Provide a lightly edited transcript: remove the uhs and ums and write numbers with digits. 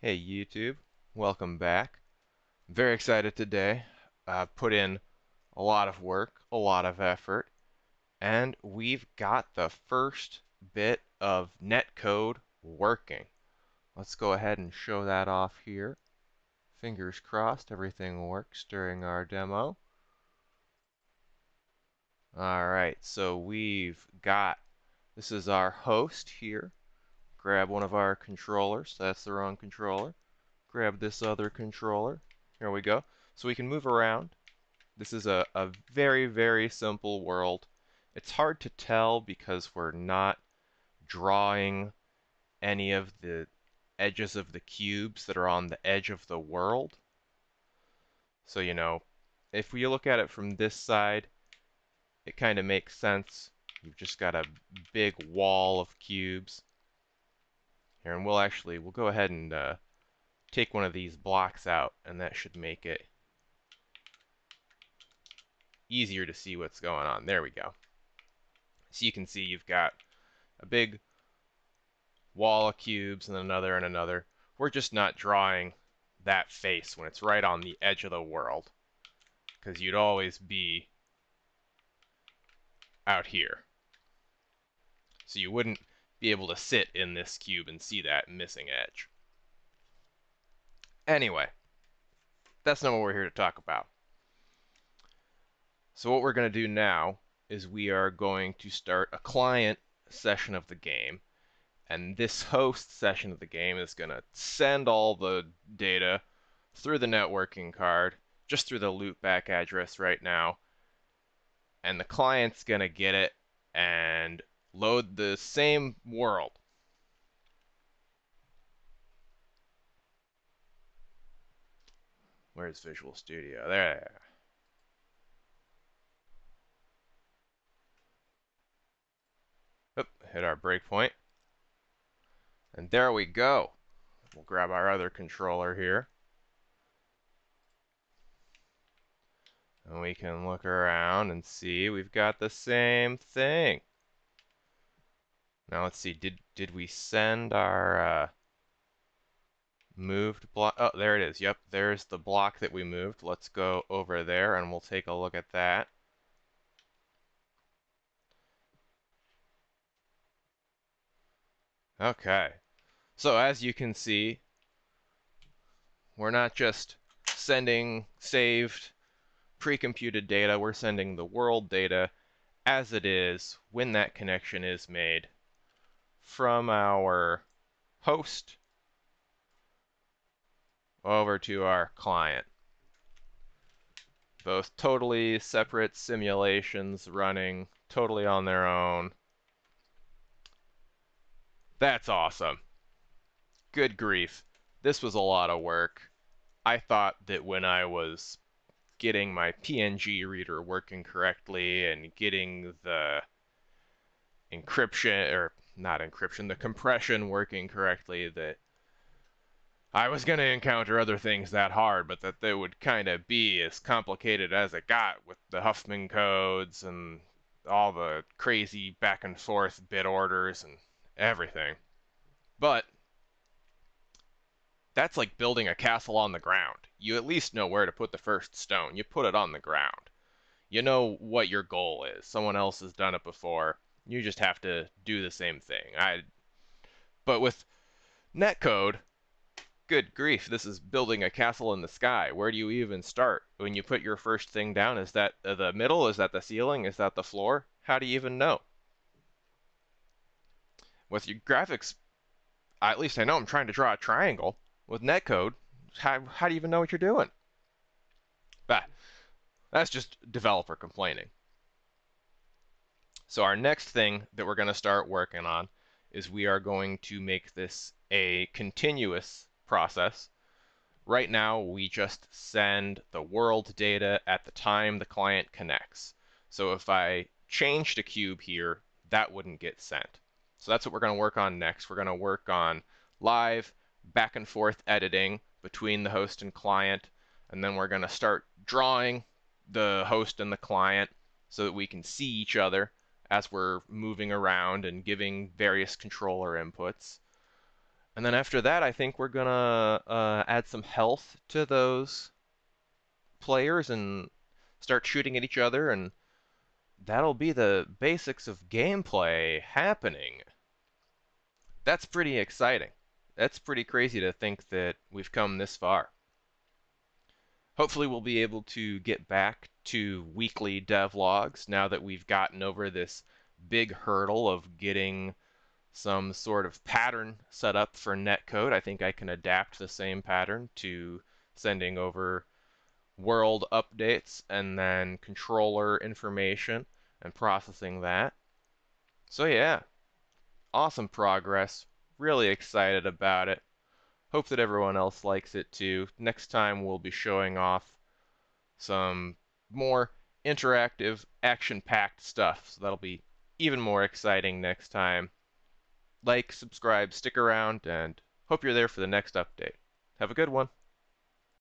Hey YouTube, welcome back. Very excited today. Put in a lot of work, a lot of effort, and we've got the first bit of netcode working. Let's go ahead and show that off here. Fingers crossed everything works during our demo. Alright, so this is our host here. Grab one of our controllers. That's the wrong controller. Grab this other controller. Here we go. So we can move around. This is a very, very simple world. It's hard to tell because we're not drawing any of the edges of the cubes that are on the edge of the world. So, if we look at it from this side, it kind of makes sense. You've just got a big wall of cubes. Here, and we'll go ahead and take one of these blocks out, and that should make it easier to see what's going on. There we go. So you can see you've got a big wall of cubes and another and another. We're just not drawing that face when it's right on the edge of the world, because you'd always be out here. So you wouldn't be able to sit in this cube and see that missing edge. Anyway, that's not what we're here to talk about. So what we're going to do now is we are going to start a client session of the game, and this host session of the game is going to send all the data through the networking card, just through the loopback address right now, and the client's going to get it and load the same world. Where's Visual Studio? There. Oop, hit our breakpoint. And there we go. We'll grab our other controller here. And we can look around and see we've got the same thing. Now let's see, did we send our moved block? Oh, there it is. Yep, there's the block that we moved. Let's go over there and we'll take a look at that. Okay. So as you can see, we're not just sending saved pre-computed data, we're sending the world data as it is when that connection is made from our host over to our client. Both totally separate simulations running totally on their own. That's awesome. Good grief. This was a lot of work. I thought that when I was getting my PNG reader working correctly and getting the encryption, or not encryption, the compression working correctly, that I was going to encounter other things that hard, but that they would kind of be as complicated as it got with the Huffman codes and all the crazy back and forth bit orders and everything. But that's like building a castle on the ground. You at least know where to put the first stone. You put it on the ground. You know what your goal is. Someone else has done it before. You just have to do the same thing. But with netcode, good grief, this is building a castle in the sky. Where do you even start? When you put your first thing down, is that the middle? Is that the ceiling? Is that the floor? How do you even know? With your graphics, at least I know I'm trying to draw a triangle. With netcode, how do you even know what you're doing? Bah, that's just developer complaining. So our next thing that we're going to start working on is we are going to make this a continuous process. Right now, we just send the world data at the time the client connects. So if I changed a cube here, that wouldn't get sent. So that's what we're going to work on next. We're going to work on live back and forth editing between the host and client, and then we're going to start drawing the host and the client so that we can see each other as we're moving around and giving various controller inputs. And then after that, I think we're gonna add some health to those players and start shooting at each other, and that'll be the basics of gameplay happening. That's pretty exciting. That's pretty crazy to think that we've come this far. Hopefully we'll be able to get back to weekly devlogs now that we've gotten over this big hurdle of getting some sort of pattern set up for Netcode. I think I can adapt the same pattern to sending over world updates and then controller information and processing that. So yeah, awesome progress. Really excited about it. Hope that everyone else likes it too. Next time we'll be showing off some more interactive, action-packed stuff. So that'll be even more exciting next time. Like, subscribe, stick around, and hope you're there for the next update. Have a good one.